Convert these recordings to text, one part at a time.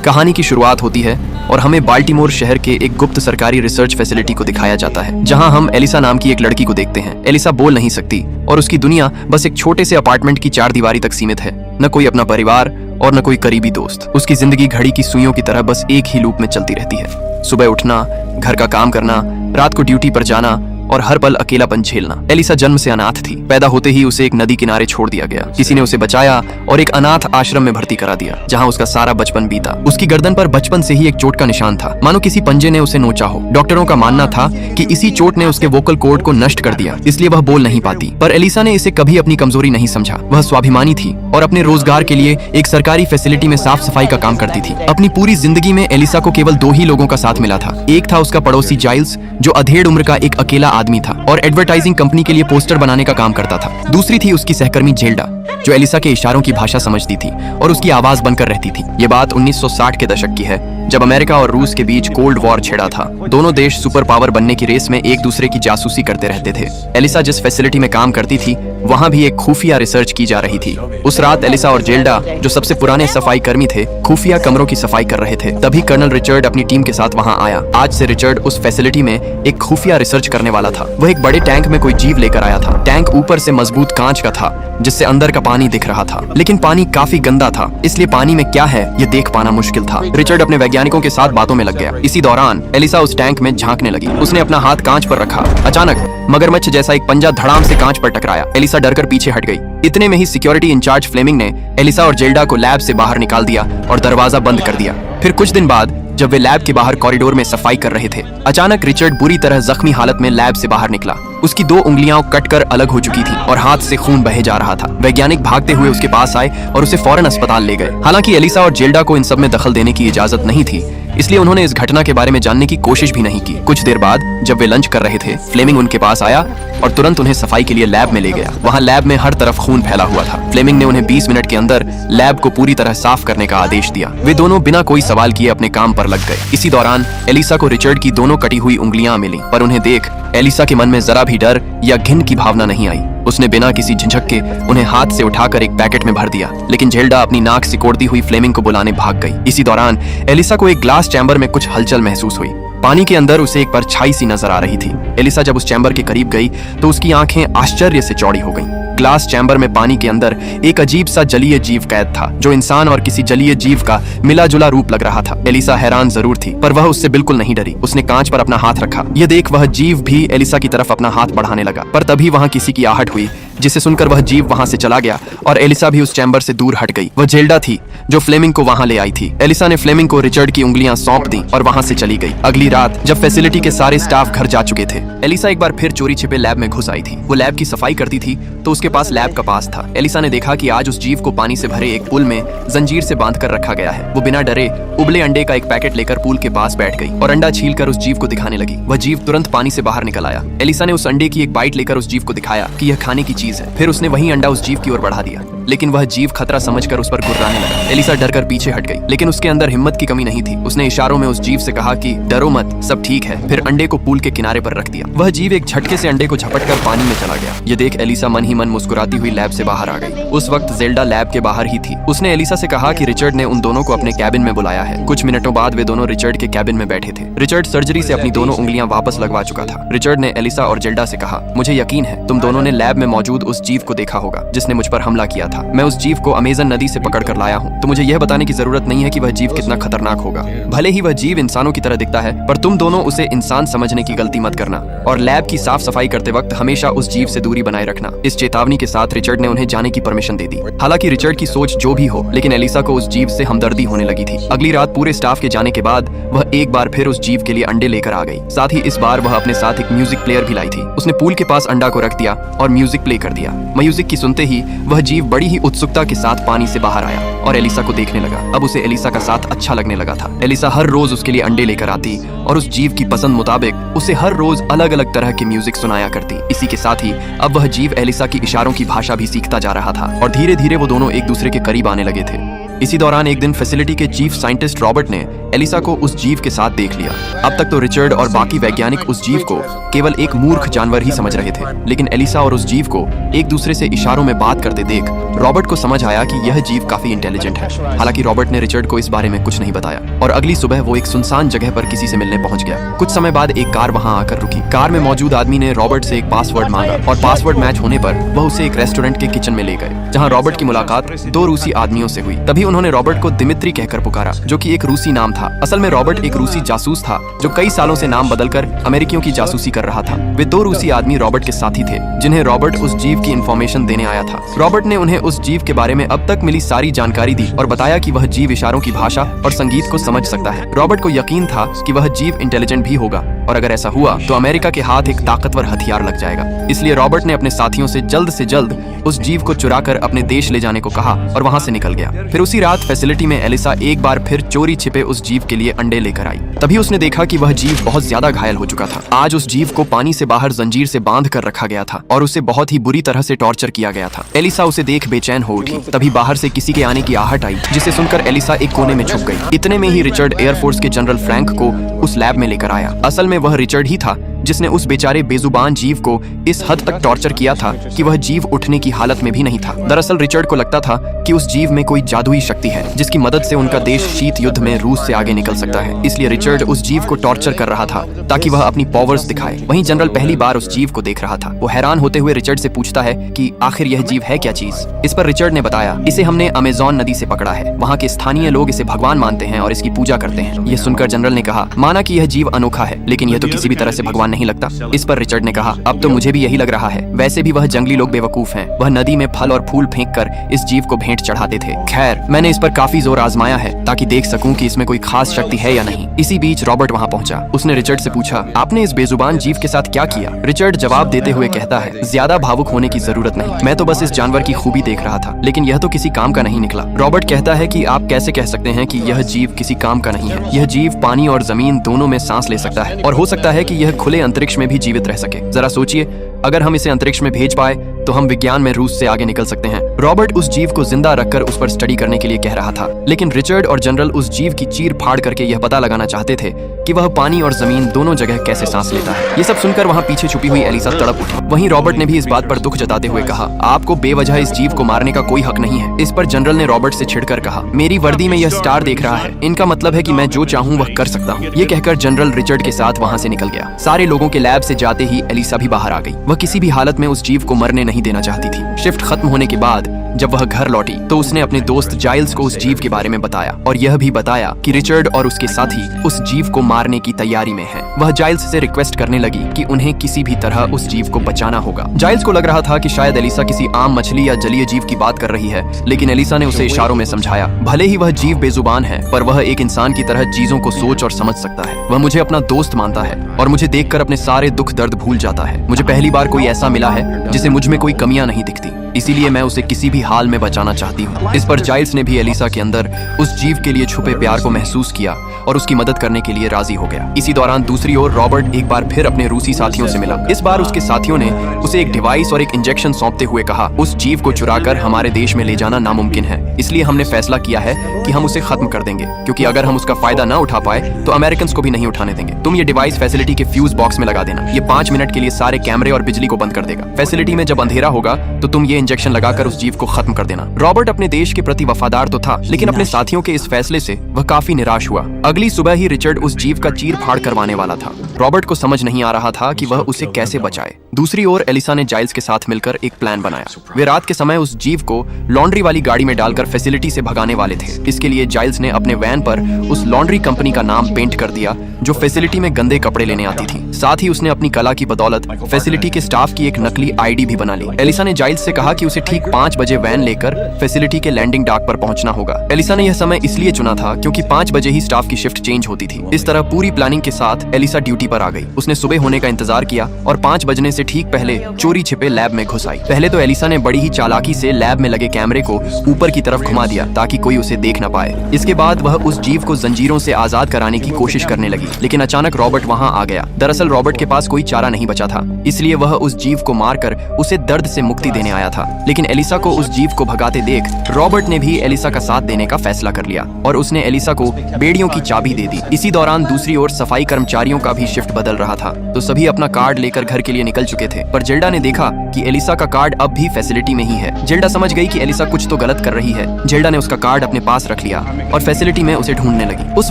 कहानी की शुरुआत होती है और हमें बाल्टीमोर शहर के एक गुप्त सरकारी रिसर्च फैसिलिटी को दिखाया जाता है, जहां हम एलिसा नाम की एक लड़की को देखते हैं। एलिसा बोल नहीं सकती और उसकी दुनिया बस एक छोटे से अपार्टमेंट की 4 दीवारी तक सीमित है। न कोई अपना परिवार और न कोई करीबी दोस्त। उसकी जिंदगी घड़ी की सुइयों की तरह बस एक ही लूप में चलती रहती है। सुबह उठना, घर का काम करना, रात को ड्यूटी पर जाना और हर पल अकेलापन झेलना। एलिसा जन्म से अनाथ थी। पैदा होते ही उसे एक नदी किनारे छोड़ दिया गया। किसी ने उसे बचाया और एक अनाथ आश्रम में भर्ती करा दिया, जहां उसका सारा बचपन बीता। उसकी गर्दन पर बचपन से ही एक चोट का निशान था, मानो किसी पंजे ने उसे नोचा हो। डॉक्टरों का मानना था कि इसी चोट ने उसके वोकल कॉर्ड को नष्ट कर दिया, इसलिए वह बोल नहीं पाती। पर एलिसा ने इसे कभी अपनी कमजोरी नहीं समझा। वह स्वाभिमानी थी और अपने रोजगार के लिए एक सरकारी फैसिलिटी में साफ सफाई का काम करती थी। अपनी पूरी जिंदगी में एलिसा को केवल 2 ही लोगों का साथ मिला था। एक था उसका पड़ोसी जाइल्स, जो अधेड़ उम्र का एक अकेला आदमी था और एडवर्टाइजिंग कंपनी के लिए पोस्टर बनाने का काम करता था। दूसरी थी उसकी सहकर्मी जेल्डा, जो एलिसा के इशारों की भाषा समझती थी और उसकी आवाज बनकर रहती थी। ये बात 1960 के दशक की है, जब अमेरिका और रूस के बीच कोल्ड वॉर छिड़ा था। दोनों देश सुपर पावर बनने की रेस में एक दूसरे की जासूसी करते रहते थे। एलिसा जिस फैसिलिटी में काम करती थी, वहां भी एक खुफिया रिसर्च की जा रही थी। उस रात एलिसा और जेल्डा, जो सबसे पुराने सफाई कर्मी थे, खुफिया कमरों की सफाई कर रहे थे। तभी कर्नल रिचर्ड अपनी टीम के साथ वहां आया। आज से रिचर्ड उस फैसिलिटी में एक खुफिया रिसर्च करने वाला था। वह एक बड़े टैंक में कोई जीव लेकर आया था। टैंक ऊपर से मजबूत कांच का था, जिससे अंदर का पानी दिख रहा था, लेकिन पानी काफी गंदा था, इसलिए पानी में क्या है ये देख पाना मुश्किल था। रिचर्ड अपने वैज्ञानिकों के साथ बातों में लग गया। इसी दौरान एलिसा उस टैंक में झांकने लगी। उसने अपना हाथ कांच पर रखा। अचानक मगरमच्छ जैसा एक पंजा धड़ाम से कांच पर टकराया। एलिसा डरकर पीछे हट गई। इतने में ही सिक्योरिटी इंचार्ज फ्लेमिंग ने एलिसा और जेल्डा को लैब से बाहर निकाल दिया और दरवाजा बंद कर दिया। फिर कुछ दिन बाद जब वे लैब के बाहर कॉरिडोर में सफाई कर रहे थे, अचानक रिचर्ड बुरी तरह जख्मी हालत में लैब से बाहर निकला। उसकी 2 उंगलियां कटकर अलग हो चुकी थी और हाथ से खून बहे जा रहा था। वैज्ञानिक भागते हुए उसके पास आए और उसे फौरन अस्पताल ले गए। हालांकि एलिसा और जेल्डा को इन सब में दखल देने की इजाजत नहीं थी, इसलिए उन्होंने इस घटना के बारे में जानने की कोशिश भी नहीं की। कुछ देर बाद जब वे लंच कर रहे थे, फ्लेमिंग उनके पास आया और तुरंत उन्हें सफाई के लिए लैब में ले गया। वहां लैब में हर तरफ खून फैला हुआ था। फ्लेमिंग ने उन्हें 20 मिनट के अंदर लैब को पूरी तरह साफ करने का आदेश दिया। वे दोनों बिना कोई सवाल किए अपने काम पर लग गए। इसी दौरान एलिसा को रिचर्ड की दोनों कटी हुई उंगलियां मिली, पर उन्हें देख एलिसा के मन में जरा भी डर या घिन की भावना नहीं आई। उसने बिना किसी झिझक के उन्हें हाथ से उठाकर एक पैकेट में भर दिया, लेकिन जेल्डा अपनी नाक सिकोड़ती हुई फ्लेमिंग को बुलाने भाग गई। इसी दौरान एलिसा को एक ग्लास चैम्बर में कुछ हलचल महसूस हुई। पानी के अंदर उसे एक परछाई सी नजर आ रही थी। एलिसा जब उस चैम्बर के करीब गई तो उसकी आंखें आश्चर्य से चौड़ी हो गईं। ग्लास चैम्बर में पानी के अंदर एक अजीब सा जलीय जीव कैद था, जो इंसान और किसी जलीय जीव का मिला जुला रूप लग रहा था। एलिसा हैरान जरूर थी, पर वह उससे बिल्कुल नहीं डरी। उसने कांच पर अपना हाथ रखा। यह देख वह जीव भी एलिसा की तरफ अपना हाथ बढ़ाने लगा, पर तभी वहां किसी की आहट हुई, जिसे सुनकर वह जीव वहां से चला गया और एलिसा भी उस चैम्बर से दूर हट गई। वह जेल्डा थी जो फ्लेमिंग को वहां ले आई थी। एलिसा ने फ्लेमिंग को रिचर्ड की उंगलियां सौंप दी और वहां से चली गई। अगली रात जब फैसिलिटी के सारे स्टाफ घर जा चुके थे, एलिसा एक बार फिर चोरी छिपे लैब में घुस आई थी। वो लैब की सफाई करती थी तो उसके पास लैब का पास था। एलिसा ने देखा कि आज उस जीव को पानी से भरे एक पूल में जंजीर से बांधकर रखा गया है। वो बिना डरे उबले अंडे का एक पैकेट लेकर पूल के पास बैठ गई और अंडा छीलकर उस जीव को दिखाने लगी। वह जीव तुरंत पानी से बाहर निकल आया। एलिसा ने उस अंडे की एक बाइट लेकर उस जीव को दिखाया कि यह खाने की चीज है। फिर उसने वही अंडा उस जीव की ओर बढ़ा दिया, लेकिन वह जीव खतरा समझकर उस पर गुर्राने लगा। एलिसा डरकर पीछे हट गई, लेकिन उसके अंदर हिम्मत की कमी नहीं थी। उसने इशारों में उस जीव से कहा कि डरो मत, सब ठीक है। फिर अंडे को पूल के किनारे पर रख दिया। वह जीव एक झटके से अंडे को झपटकर पानी में चला गया। ये देख एलिसा मन ही मन मुस्कुराती हुई लैब से बाहर आ गई। उस वक्त जेल्डा लैब के बाहर ही थी। उसने एलिसा से कहा कि रिचर्ड ने उन दोनों को अपने कैबिन में बुलाया है। कुछ मिनटों बाद वे दोनों रिचर्ड के कैबिन में बैठे थे। रिचर्ड सर्जरी से अपनी दोनों उंगलियां वापस लगवा चुका था। रिचर्ड ने एलिसा और जेल्डा से कहा, मुझे यकीन है तुम दोनों ने लैब में मौजूद उस जीव को देखा होगा जिसने मुझ पर हमला किया था। मैं उस जीव को अमेजन नदी से पकड़ कर लाया हूँ, तो मुझे यह बताने की जरूरत नहीं है कि वह जीव कितना खतरनाक होगा। भले ही वह जीव इंसानों की तरह दिखता है, पर तुम दोनों उसे इंसान समझने की गलती मत करना और लैब की साफ सफाई करते वक्त हमेशा उस जीव से दूरी बनाए रखना। इस चेतावनी के साथ रिचर्ड ने उन्हें जाने की परमिशन दे दी। हालांकि रिचर्ड की सोच जो भी हो, लेकिन एलिसा को उस जीव से हमदर्दी होने लगी थी। अगली रात पूरे स्टाफ के जाने के बाद वह एक बार फिर उस जीव के लिए अंडे लेकर आ गई। साथ ही इस बार वह अपने साथ एक म्यूजिक प्लेयर भी लाई थी। उसने पूल के पास अंडा को रख दिया और म्यूजिक प्ले कर दिया। म्यूजिक की सुनते ही वह जीव बड़ी ही उत्सुकता के साथ पानी से बाहर आया और एलिसा को देखने लगा। अब उसे एलिसा का साथ अच्छा लगने लगा था। एलिसा हर रोज उसके लिए अंडे लेकर आती और उस जीव की पसंद मुताबिक उसे हर रोज अलग अलग तरह के म्यूजिक सुनाया करती। इसी के साथ ही अब वह जीव एलिसा की इशारों की भाषा भी सीखता जा रहा था और धीरे धीरे वो दोनों एक दूसरे के करीब आने लगे थे। इसी दौरान एक दिन फैसिलिटी के चीफ साइंटिस्ट रॉबर्ट ने एलिसा को उस जीव के साथ देख लिया। अब तक तो रिचर्ड और बाकी वैज्ञानिक उस जीव को केवल एक मूर्ख जानवर ही समझ रहे थे, लेकिन एलिसा और उस जीव को एक दूसरे से इशारों में बात करते देख रॉबर्ट को समझ आया कि यह जीव काफी इंटेलिजेंट है। हालांकि रॉबर्ट ने रिचर्ड को इस बारे में कुछ नहीं बताया और अगली सुबह वो एक सुनसान जगह पर किसी से मिलने पहुंच गया। कुछ समय बाद एक कार वहां आकर रुकी। कार में मौजूद आदमी ने रॉबर्ट से एक पासवर्ड मांगा और पासवर्ड मैच होने पर वह उसे एक रेस्टोरेंट के किचन में ले गए, जहां रॉबर्ट की मुलाकात दो रूसी आदमियों से हुई। तभी उन्होंने रॉबर्ट को दिमित्री कहकर पुकारा, जो कि एक रूसी नाम था। असल में रॉबर्ट एक रूसी जासूस था जो कई सालों से नाम बदलकर अमेरिकियों की जासूसी कर रहा था। वे दो रूसी आदमी रॉबर्ट के साथी थे जिन्हें रॉबर्ट उस जीव की इंफॉर्मेशन देने आया था। रॉबर्ट ने उन्हें उस जीव के बारे में अब तक मिली सारी जानकारी दी और बताया कि वह जीव इशारों की भाषा और संगीत को समझ सकता है। रॉबर्ट को यकीन था कि वह जीव इंटेलिजेंट भी होगा और अगर ऐसा हुआ तो अमेरिका के हाथ एक ताकतवर हथियार लग जाएगा। इसलिए रॉबर्ट ने अपने साथियों से जल्द उस जीव को चुराकर अपने देश ले जाने को कहा और वहां से निकल गया। फिर उसी रात फैसिलिटी में एलिसा एक बार फिर चोरी छिपे उस जीव के लिए अंडे लेकर आई। तभी उसने देखा कि वह जीव बहुत ज्यादा घायल हो चुका था। आज उस जीव को पानी से बाहर जंजीर से बांध कर रखा गया था और उसे बहुत ही बुरी तरह से टॉर्चर किया गया था। एलिसा उसे देख बेचैन हो उठी। तभी बाहर से किसी के आने की आहट आई, जिसे सुनकर एलिसा एक कोने में छुप गई। इतने में ही रिचर्ड एयरफोर्स के जनरल फ्रैंक को उस लैब में लेकर आया। असल में वह रिचर्ड ही था जिसने उस बेचारे बेजुबान जीव को इस हद तक टॉर्चर किया था कि वह जीव उठने की हालत में भी नहीं था। दरअसल रिचर्ड को लगता था कि उस जीव में कोई जादुई शक्ति है जिसकी मदद से उनका देश शीत युद्ध में रूस से आगे निकल सकता है। इसलिए रिचर्ड उस जीव को टॉर्चर कर रहा था ताकि वह अपनी पावर्स दिखाए। वहीं जनरल पहली बार उस जीव को देख रहा था। वो हैरान होते हुए रिचर्ड से पूछता है कि आखिर यह जीव है क्या चीज। इस पर रिचर्ड ने बताया, इसे हमने अमेज़न नदी से पकड़ा है। वहाँ के स्थानीय लोग इसे भगवान मानते हैं और इसकी पूजा करते हैं। यह सुनकर जनरल ने कहा, माना कि यह जीव अनोखा है, लेकिन यह तो किसी भी तरह से भगवान नहीं लगता। इस पर रिचर्ड ने कहा, अब तो मुझे भी यही लग रहा है। वैसे भी वह जंगली लोग बेवकूफ हैं। वह नदी में फल और फूल फेंककर इस जीव को भेंट चढ़ाते थे। खैर, मैंने इस पर काफी जोर आजमाया है ताकि देख सकूं कि इसमें कोई खास शक्ति है या नहीं। इसी बीच रॉबर्ट वहां पहुंचा। उसने रिचर्ड से पूछा, आपने इस बेजुबान जीव के साथ क्या किया? रिचर्ड जवाब देते हुए कहता है, ज्यादा भावुक होने की जरूरत नहीं, मैं तो बस इस जानवर की खूबी देख रहा था, लेकिन यह तो किसी काम का नहीं निकला। रॉबर्ट कहता है कि आप कैसे कह सकते हैं कि यह जीव किसी काम का नहीं है? यह जीव पानी और जमीन दोनों में सांस ले सकता है और हो सकता है कि यह खुले अंतरिक्ष में भी जीवित रह सके। जरा सोचिए, अगर हम इसे अंतरिक्ष में भेज पाए तो हम विज्ञान में रूस से आगे निकल सकते हैं। रॉबर्ट उस जीव को जिंदा रखकर उस पर स्टडी करने के लिए कह रहा था, लेकिन रिचर्ड और जनरल उस जीव की चीर फाड़ करके यह पता लगाना चाहते थे कि वह पानी और जमीन दोनों जगह कैसे सांस लेता है। ये सब सुनकर वहाँ पीछे छुपी हुई एलिसा तड़प उठी। वहीं रॉबर्ट ने भी इस बात पर दुख जताते हुए कहा, आपको बेवजह इस जीव को मारने का कोई हक नहीं है। इस पर जनरल ने रॉबर्ट से छिड़कर कहा, मेरी वर्दी में यह स्टार देख रहा है, इनका मतलब है कि मैं जो चाहूँ वह कर सकता हूँ। ये कहकर जनरल रिचर्ड के साथ वहाँ से निकल गया। सारे लोगों के लैब से जाते ही एलिसा भी बाहर आ गई। वह किसी भी हालत में उस जीव को मरने नहीं देना चाहती थी। शिफ्ट खत्म होने के बाद जब वह घर लौटी तो उसने अपने दोस्त जाइल्स को उस जीव के बारे में बताया और यह भी बताया कि रिचर्ड और उसके साथी उस जीव को मारने की तैयारी में हैं। वह जाइल्स से रिक्वेस्ट करने लगी कि उन्हें किसी भी तरह उस जीव को बचाना होगा। जाइल्स को लग रहा था कि शायद एलिसा किसी आम मछली या जलीय जीव की बात कर रही है, लेकिन एलिसा ने उसे इशारों में समझाया, भले ही वह जीव बेजुबान है पर वह एक इंसान की तरह चीजों को सोच और समझ सकता है। वह मुझे अपना दोस्त मानता है और मुझे देखकर अपने सारे दुख दर्द भूल जाता है। मुझे पहली बार कोई ऐसा मिला है जिसे मुझ में कोई कमियां नहीं दिखती, इसीलिए मैं उसे किसी भी हाल में बचाना चाहती हूँ। इस पर जाइल्स ने भी एलिसा के अंदर उस जीव के लिए छुपे प्यार को महसूस किया और उसकी मदद करने के लिए राजी हो गया। इसी दौरान दूसरी ओर रॉबर्ट एक बार फिर अपने रूसी साथियों से मिला। इस बार उसके साथियों ने उसे एक डिवाइस और एक इंजेक्शन सौंपते हुए कहा, उस जीव को चुराकर हमारे देश में ले जाना नामुमकिन है, इसलिए हमने फैसला किया है कि हम उसे खत्म कर देंगे, क्योंकि अगर हम उसका फायदा न उठा पाए तो अमेरिकन को भी नहीं उठाने देंगे। तुम ये डिवाइस फैसिलिटी के फ्यूज बॉक्स में लगा देना, ये 5 मिनट के लिए सारे कैमरे और बिजली को बंद कर देगा। फैसिलिटी में जब अंधेरा होगा तो तुम ये इंजेक्शन लगाकर उस जीव को खत्म कर देना। रॉबर्ट अपने देश के प्रति वफादार तो था, लेकिन अपने साथियों के इस फैसले से वह काफी निराश हुआ। अगली सुबह ही रिचर्ड उस जीव का चीर फाड़ करवाने वाला था। रॉबर्ट को समझ नहीं आ रहा था कि वह उसे कैसे बचाए। दूसरी ओर एलिसा ने जाइल्स के साथ मिलकर एक प्लान बनाया। वे रात के समय उस जीव को लॉन्ड्री वाली गाड़ी में डालकर फैसिलिटी से भगाने वाले थे। इसके लिए जाइल्स ने अपने वैन पर उस लॉन्ड्री कंपनी का नाम पेंट कर दिया जो फैसिलिटी में गंदे कपड़े लेने आती थी। साथ ही उसने अपनी कला की बदौलत फैसिलिटी के स्टाफ की एक नकली आईडी भी बना ली। एलिसा ने जाइल्स से कहा कि उसे ठीक 5 बजे वैन लेकर फैसिलिटी के लैंडिंग डॉक पर पहुंचना होगा। एलिसा ने यह समय इसलिए चुना था क्योंकि 5 बजे ही स्टाफ की शिफ्ट चेंज होती थी। इस तरह पूरी प्लानिंग के साथ एलिसा ड्यूटी पर आ गई। उसने सुबह होने का इंतजार किया और 5 बजने से ठीक पहले चोरी छिपे लैब में घुस आई। पहले तो एलिसा ने बड़ी ही चालाकी से लैब में लगे कैमरे को ऊपर की तरफ घुमा दिया ताकि कोई उसे देख न पाए। इसके बाद वह उस जीव को जंजीरों से आजाद कराने की कोशिश करने लगी, लेकिन अचानक रॉबर्ट वहां आ गया। दरअसल रॉबर्ट के पास कोई चारा नहीं बचा था, इसलिए वह उस जीव को मारकर उसे दर्द से मुक्ति देने आया था। लेकिन एलिसा को उस जीव को भगाते देख रॉबर्ट ने भी एलिसा का साथ देने का फैसला कर लिया और उसने एलिसा को बेड़ियों की चाबी दे दी। इसी दौरान दूसरी ओर सफाई कर्मचारियों का भी शिफ्ट बदल रहा था, तो सभी अपना कार्ड लेकर घर के लिए निकल चुके थे। पर जेल्डा ने देखा कि एलिसा का कार्ड अब भी फैसिलिटी में ही है। जेल्डा समझ गई कि एलिसा कुछ तो गलत कर रही है। जेल्डा ने उसका कार्ड अपने पास रख लिया और फैसिलिटी में उसे ढूंढने लगी। उस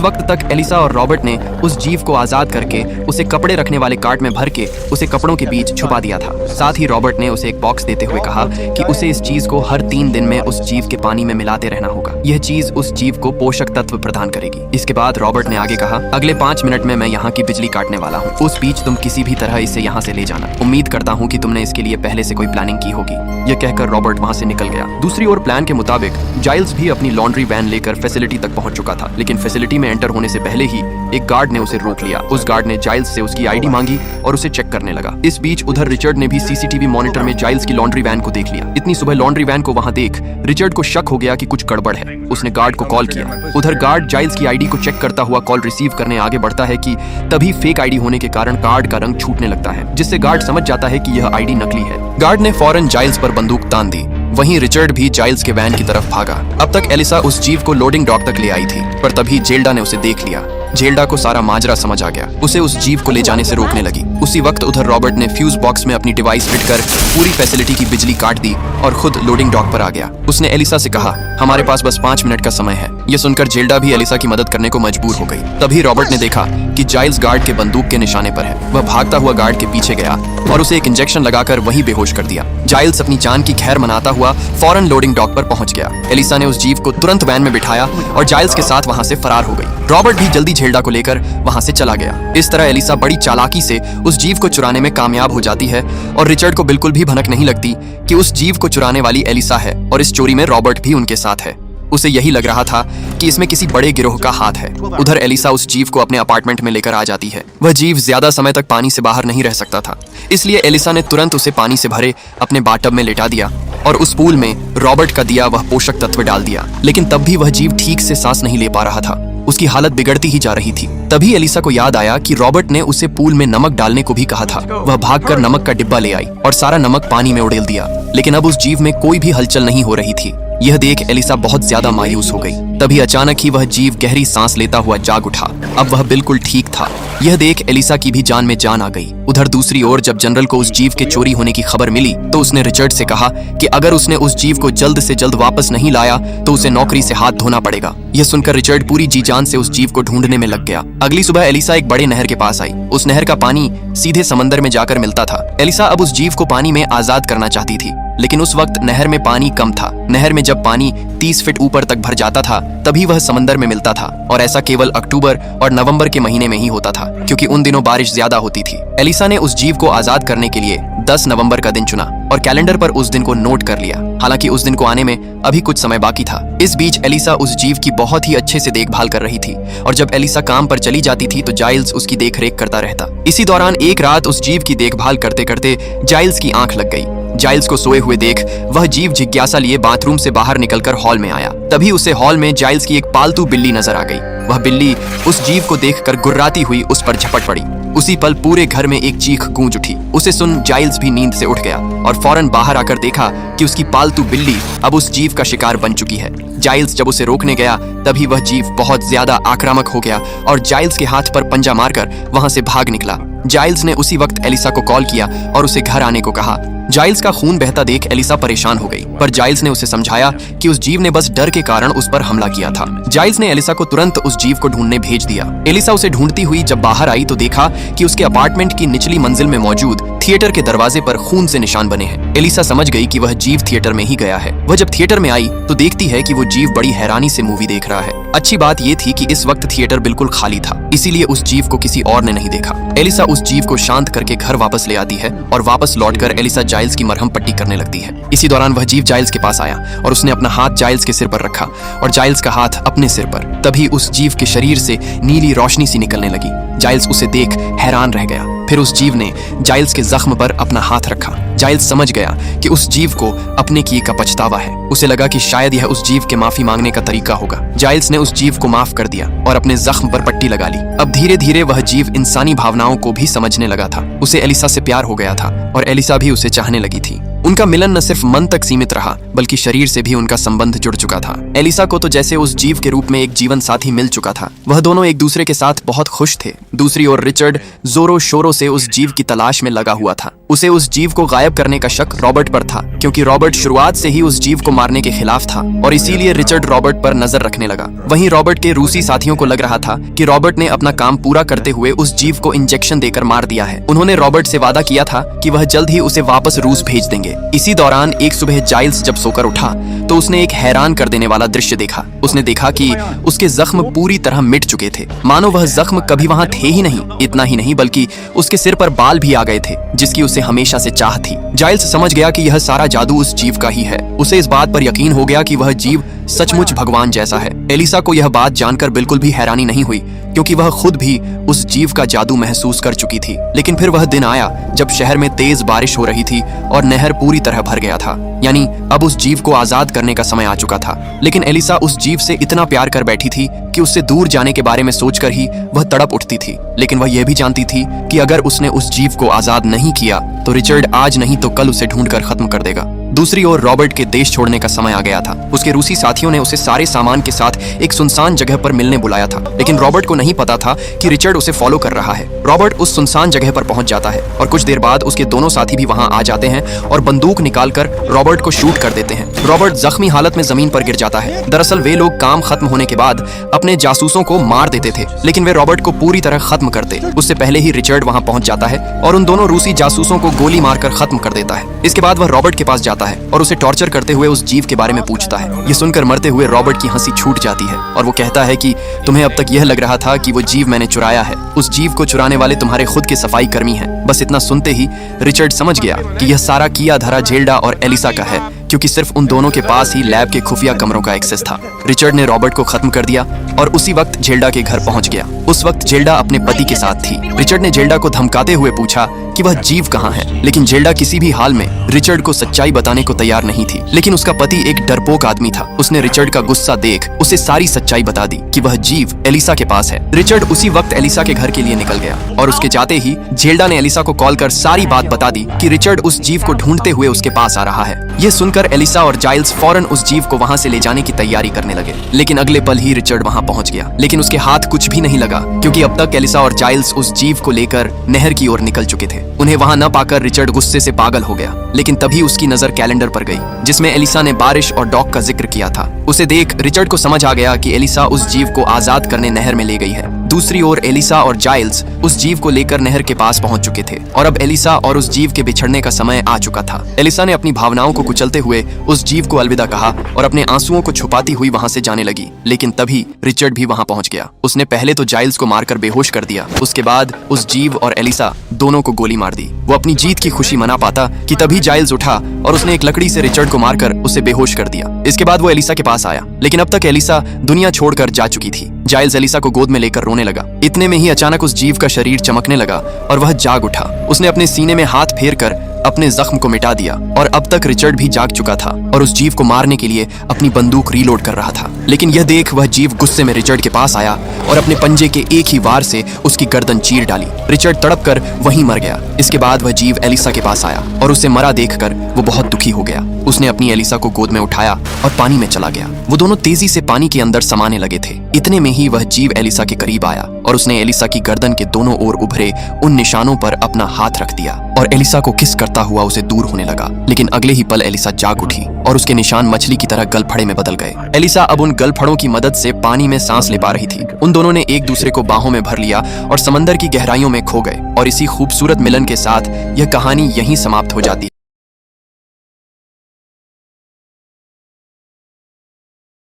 वक्त तक एलिसा और रॉबर्ट ने उस जीव को आजाद करके उसे कपड़े रखने वाले कार्ट में भर के उसे कपड़ों के बीच छुपा दिया था। साथ ही रॉबर्ट ने उसे एक बॉक्स देते हुए कहा कि उसे इस चीज को हर 3 दिन में उस जीव के पानी में मिलाते रहना होगा। यह चीज उस जीव को पोषक तत्व प्रदान करेगी। इसके बाद रॉबर्ट ने आगे कहा, अगले 5 मिनट में मैं यहाँ की बिजली काटने वाला हूँ। उस बीच तुम किसी भी तरह इसे यहाँ से ले जाना। उम्मीद करता हूँ कि तुमने इसके लिए पहले से कोई प्लानिंग की होगी। यह कहकर रॉबर्ट वहाँ से निकल गया। दूसरी ओर प्लान के मुताबिक जाइल्स भी अपनी लॉन्ड्री वैन लेकर फैसिलिटी तक पहुंच चुका था, लेकिन फैसिलिटी में एंटर होने से पहले ही एक गार्ड ने उसे रोक लिया। उस गार्ड ने जाइल्स से उसकी आईडी मांगी और उसे चेक करने लगा। इस बीच उधर रिचर्ड ने भी सीसीटीवी मॉनिटर में जाइल्स की लॉन्ड्री वैन को देख लिया। इतनी सुबह लॉन्ड्री वैन को वहां देख रिचर्ड को शक हो गया कि कुछ गड़बड़ है। उसने गार्ड को कॉल किया। उधर गार्ड जाइल्स की आईडी को चेक करता हुआ कॉल रिसीव करने आगे बढ़ता है कि तभी फेक आईडी होने के कारण कार्ड का रंग छूटने लगता है, जिससे गार्ड समझ जाता है कि यह आईडी नकली है। गार्ड ने फौरन जाइल्स पर बंदूक तान दी। वहीं रिचर्ड भी जाइल्स के वैन की तरफ भागा। अब तक एलिसा उस जीव को लोडिंग डॉक तक ले आई थी, पर तभी जेल्डा ने उसे देख लिया। जेल्डा को सारा माजरा समझ आ गया। उसे उस जीव को ले जाने से रोकने लगी। उसी वक्त उधर रॉबर्ट ने फ्यूज बॉक्स में अपनी डिवाइस फिट कर पूरी फैसिलिटी की बिजली काट दी और खुद लोडिंग डॉक पर आ गया। उसने एलिसा से कहा, हमारे पास बस 5 मिनट का समय है। यह सुनकर जेल्डा भी एलिसा की मदद करने को मजबूर हो गई। तभी रॉबर्ट ने देखा कि जाइल्स गार्ड के बंदूक के निशाने पर है। वह भागता हुआ गार्ड के पीछे गया और उसे एक इंजेक्शन लगाकर वहीं बेहोश कर दिया। जाइल्स अपनी जान की खैर मनाता हुआ फौरन लोडिंग डॉक पर पहुंच गया। एलिसा ने उस जीव को तुरंत वैन में बिठाया और जाइल्स के साथ वहां से फरार हो गई। रॉबर्ट भी जल्दी जेल्डा को लेकर वहां से चला गया। इस तरह एलिसा बड़ी चालाकी से उस जीव को चुराने में कामयाब हो जाती है और रिचर्ड को बिल्कुल भी भनक नहीं लगती कि उस जीव को चुराने वाली एलिसा है और इस चोरी में रॉबर्ट भी उनके साथ है। उसे यही लग रहा था कि इसमें किसी बड़े गिरोह का हाथ है। उधर एलिसा उस जीव को अपने अपार्टमेंट में लेकर आ जाती है। वह जीव ज्यादा समय तक पानी से बाहर नहीं रह सकता था, इसलिए एलिसा ने तुरंत उसे पानी से भरे अपने बाथटब में लेटा दिया और उस पूल में रॉबर्ट का दिया वह पोषक तत्व डाल दिया। लेकिन तब भी वह जीव ठीक से सांस नहीं ले पा रहा था। उसकी हालत बिगड़ती ही जा रही थी। तभी एलिसा को याद आया कि रॉबर्ट ने उसे पूल में नमक डालने को भी कहा था। वह भागकर नमक का डिब्बा ले आई और सारा नमक पानी में उड़ेल दिया। लेकिन अब उस जीव में कोई भी हलचल नहीं हो रही थी। यह देख एलिसा बहुत ज्यादा मायूस हो गई। तभी अचानक ही वह जीव गहरी सांस लेता हुआ जाग उठा। अब वह बिल्कुल ठीक था। यह देख एलिसा की भी जान में जान आ गई। उधर दूसरी ओर जब जनरल को उस जीव के चोरी होने की खबर मिली तो उसने रिचर्ड से कहा कि अगर उसने उस जीव को जल्द से जल्द वापस नहीं लाया तो उसे नौकरी से हाथ धोना पड़ेगा। यह सुनकर रिचर्ड पूरी जी जान से उस जीव को ढूंढने में लग गया। अगली सुबह एलिसा एक बड़े नहर के पास आई। उस नहर का पानी सीधे समंदर में जाकर मिलता था। एलिसा अब उस जीव को पानी में आजाद करना चाहती थी, लेकिन उस वक्त नहर में पानी कम था। नहर में जब पानी 30 फीट ऊपर तक भर जाता था तभी वह समंदर में मिलता था और ऐसा केवल अक्टूबर और नवंबर के महीने में ही होता था, क्योंकि उन दिनों बारिश ज्यादा होती थी। एलिसा ने उस जीव को आजाद करने के लिए 10 नवंबर का दिन चुना और कैलेंडर पर उस दिन को नोट कर लिया। हालांकि उस दिन को आने में अभी कुछ समय बाकी था। इस बीच एलिसा उस जीव की बहुत ही अच्छे से देखभाल कर रही थी और जब एलिसा काम पर चली जाती थी तो जाइल्स उसकी देखरेख करता रहता। इसी दौरान एक रात उस जीव की देखभाल करते करते जाइल्स की आंख लग गई। जाइल्स को सोए हुए देख वह जीव जिज्ञासा लिए बाथरूम से बाहर निकलकर हॉल में आया। तभी उसे हॉल में जाइल्स की एक पालतू बिल्ली नजर आ गई। वह बिल्ली उस जीव को देखकर गुर्राती हुई उस पर झपट पड़ी। उसी पल पूरे घर में एक चीख गूंज उठी। उसे सुन जाइल्स भी नींद से उठ गया और फौरन बाहर आकर देखा कि उसकी पालतू बिल्ली अब उस जीव का शिकार बन चुकी है। जाइल्स जब उसे रोकने गया तभी वह जीव बहुत ज्यादा आक्रामक हो गया और जाइल्स के हाथ पर पंजा मारकर वहां से भाग निकला। जाइल्स ने उसी वक्त एलिसा को कॉल किया और उसे घर आने को कहा। जाइल्स का खून बहता देख एलिसा परेशान हो गई, पर जाइल्स ने उसे समझाया कि उस जीव ने बस डर के कारण उस पर हमला किया था। जाइल्स ने एलिसा को तुरंत उस जीव को ढूंढने भेज दिया। एलिसा उसे ढूंढती हुई जब बाहर आई तो देखा कि उसके अपार्टमेंट की निचली मंजिल में मौजूद थिएटर के दरवाजे पर खून से निशान बने हैं। एलिसा समझ गई कि वह जीव थिएटर में ही गया है। वह जब थिएटर में आई तो देखती है कि वो जीव बड़ी हैरानी से मूवी देख रहा है। अच्छी बात यह थी कि इस वक्त थिएटर बिल्कुल खाली था, इसीलिए उस जीव को किसी और ने नहीं देखा। एलिसा उस जीव को शांत करके घर वापस ले आती है और वापस लौटकर एलिसा जाइल्स की मरहम पट्टी करने लगती है। इसी दौरान वह जीव जाइल्स के पास आया और उसने अपना हाथ जाइल्स के सिर पर रखा और जाइल्स का हाथ अपने सिर पर। तभी उस जीव के शरीर से नीली रोशनी सी निकलने लगी। जाइल्स उसे देख हैरान रह गया। फिर उस जीव ने जाइल्स के जख्म पर अपना हाथ रखा। जाइल्स समझ गया कि उस जीव को अपने किए का पछतावा है। उसे लगा कि शायद यह उस जीव के माफी मांगने का तरीका होगा। जाइल्स ने उस जीव को माफ कर दिया और अपने जख्म पर पट्टी लगा ली। अब धीरे धीरे वह जीव इंसानी भावनाओं को भी समझने लगा था। उसे एलिसा से प्यार हो गया था और एलिसा भी उसे चाहने लगी थी। उनका मिलन न सिर्फ मन तक सीमित रहा बल्कि शरीर से भी उनका संबंध जुड़ चुका था। एलिसा को तो जैसे उस जीव के रूप में एक जीवन साथी मिल चुका था। वह दोनों एक दूसरे के साथ बहुत खुश थे। दूसरी ओर रिचर्ड जोरों शोरों से उस जीव की तलाश में लगा हुआ था। उसे उस जीव को गायब करने का शक रॉबर्ट पर था, क्योंकि रॉबर्ट शुरुआत से ही उस जीव को मारने के खिलाफ था और इसीलिए रिचर्ड रॉबर्ट पर नजर रखने लगा। वहीं रॉबर्ट के रूसी साथियों को लग रहा था कि रॉबर्ट ने अपना काम पूरा करते हुए उस जीव को इंजेक्शन देकर मार दिया है। उन्होंने रॉबर्ट से वादा किया था कि वह जल्द ही उसे वापस रूस भेज देंगे। इसी दौरान एक सुबह जाइल्स जब सोकर उठा तो उसने एक हैरान कर देने वाला दृश्य देखा। उसने देखा कि उसके जख्म पूरी तरह मिट चुके थे, मानो वह जख्म कभी वहां थे ही नहीं। इतना ही नहीं बल्कि उसके सिर पर बाल भी आ गए थे, जिसकी उसे हमेशा से चाह थी। जाइल्स समझ गया कि यह सारा जादू उस जीव का ही है। उसे इस बात पर यकीन हो गया कि वह जीव सचमुच भगवान जैसा है। एलिसा को यह बात जानकर बिल्कुल भी हैरानी नहीं हुई, क्योंकि वह खुद भी उस जीव का जादू महसूस कर चुकी थी। लेकिन फिर वह दिन आया जब शहर में तेज बारिश हो रही थी और नहर पूरी तरह भर गया था। यानी अब उस जीव को आजाद करने का समय आ चुका था। लेकिन एलिसा उस जीव से इतना प्यार कर बैठी थी कि उससे दूर जाने के बारे में सोचकर ही वह तड़प उठती थी। लेकिन वह यह भी जानती थी कि अगर उसने उस जीव को आजाद नहीं किया तो रिचर्ड आज नहीं तो कल उसे ढूंढकर खत्म कर देगा। दूसरी ओर रॉबर्ट के देश छोड़ने का समय आ गया था। उसके रूसी साथियों ने उसे सारे सामान के साथ एक सुनसान जगह पर मिलने बुलाया था, लेकिन रॉबर्ट को नहीं पता था कि रिचर्ड उसे फॉलो कर रहा है। रॉबर्ट उस सुनसान जगह पर पहुंच जाता है और कुछ देर बाद उसके दोनों साथी भी वहां आ जाते हैं और बंदूक निकालकर रॉबर्ट को शूट कर देते हैं। रॉबर्ट जख्मी हालत में जमीन पर गिर जाता है। दरअसल वे लोग काम खत्म होने के बाद अपने जासूसों को मार देते थे, लेकिन वे रॉबर्ट को पूरी तरह खत्म करते। उससे पहले ही रिचर्ड वहां पहुंच जाता है और उन दोनों रूसी जासूसों को गोली मारकर खत्म कर देता है। इसके बाद वह रॉबर्ट के पास जाता है और उसे टॉर्चर करते हुए उस जीव के बारे में पूछता है। ये सुनकर मरते हुए रॉबर्ट की हंसी छूट जाती है और वो कहता है कि तुम्हें अब तक यह लग रहा था कि वो जीव मैंने चुराया है। उस जीव को चुराने वाले तुम्हारे खुद के सफाई कर्मी हैं। बस इतना सुनते ही रिचर्ड समझ गया कि यह सारा किया धरा जेल्डा और एलिसा का है, क्योंकि सिर्फ उन दोनों के पास ही लैब के खुफिया कमरों का एक्सेस था। रिचर्ड ने रॉबर्ट को खत्म कर दिया और उसी वक्त जेल्डा के घर पहुंच गया। उस वक्त जेल्डा अपने पति के साथ थी। रिचर्ड ने जेल्डा को धमकाते हुए पूछा कि वह जीव कहाँ है, लेकिन जेल्डा किसी भी हाल में रिचर्ड को सच्चाई बताने को तैयार नहीं थी। लेकिन उसका पति एक डरपोक आदमी था। उसने रिचर्ड का गुस्सा देख उसे सारी सच्चाई बता दी कि वह जीव एलिसा के पास है। रिचर्ड उसी वक्त एलिसा के घर के लिए निकल गया और उसके जाते ही जेल्डा ने एलिसा को कॉल कर सारी बात बता दी कि रिचर्ड उस जीव को ढूंढते हुए उसके पास आ रहा है। यह सुनकर एलिसा और जाइल्स फौरन उस जीव को वहां से ले जाने की तैयारी करने लगे। लेकिन अगले पल ही रिचर्ड वहां पहुंच गया, लेकिन उसके हाथ कुछ भी नहीं लगा, क्योंकि अब तक एलिसा और जाइल्स उस जीव को लेकर नहर की ओर निकल चुके थे। उन्हें वहां न पाकर रिचर्ड गुस्से से पागल हो गया। लेकिन तभी उसकी नजर कैलेंडर पर गई, जिसमें एलिसा ने बारिश और डॉग का जिक्र किया था। उसे देख रिचर्ड को समझ आ गया कि एलिसा उस जीव को आजाद करने नहर में ले गई है। दूसरी ओर एलिसा और जाइल्स उस जीव को लेकर नहर के पास पहुंच चुके थे और अब एलिसा और उस जीव के बिछड़ने का समय आ चुका था। एलिसा ने अपनी भावनाओं को कुचलते हुए उस जीव को अलविदा कहा और अपने आंसुओं को छुपाती हुई वहां से जाने लगी। लेकिन तभी रिचर्ड भी वहां पहुंच गया। उसने पहले तो जाइल्स को मारकर बेहोश कर दिया, उसके बाद उस जीव और एलिसा दोनों को गोली मार दी। वो अपनी जीत की खुशी मना पाता कि तभी जाइल्स उठा और उसने एक लकड़ी से रिचर्ड को मारकर उसे बेहोश कर दिया। इसके बाद वो एलिसा के पास आया, लेकिन अब तक एलिसा दुनिया छोड़कर जा चुकी थी। जाइल्स एलिसा को गोद में लेकर रोने लगा। इतने में ही अचानक उस जीव का शरीर चमकने लगा और वह जाग उठा। उसने अपने सीने में हाथ फेरकर अपने जख्म को मिटा दिया और अब तक रिचर्ड भी जाग चुका था और उस जीव को मारने के लिए अपनी बंदूक रीलोड कर रहा था। लेकिन यह देख वह जीव गुस्से में रिचर्ड के पास आया और अपने पंजे के एक ही वार से उसकी गर्दन चीर डाली। रिचर्ड तड़प कर वहीं मर गया। इसके बाद वह जीव एलिसा के पास आया और उसे मरा देखकर वो बहुत दुखी हो गया। उसने अपनी एलिसा को गोद में उठाया और पानी में चला गया। वो दोनों तेजी से पानी के अंदर समाने लगे थे। इतने में ही वह जीव एलिसा के करीब आया और उसने एलिसा की गर्दन के दोनों ओर उभरे उन निशानों पर अपना हाथ रख दिया और एलिसा को किस करता हुआ उसे दूर होने लगा। लेकिन अगले ही पल एलिसा जाग उठी और उसके निशान मछली की तरह गलफड़े में बदल गए। एलिसा अब उन गलफड़ों की मदद से पानी में सांस ले पा रही थी। उन दोनों ने एक दूसरे को बाहों में भर लिया और समंदर की गहराइयों में खो गए और इसी खूबसूरत मिलन के साथ यह कहानी यहीं समाप्त हो जाती है।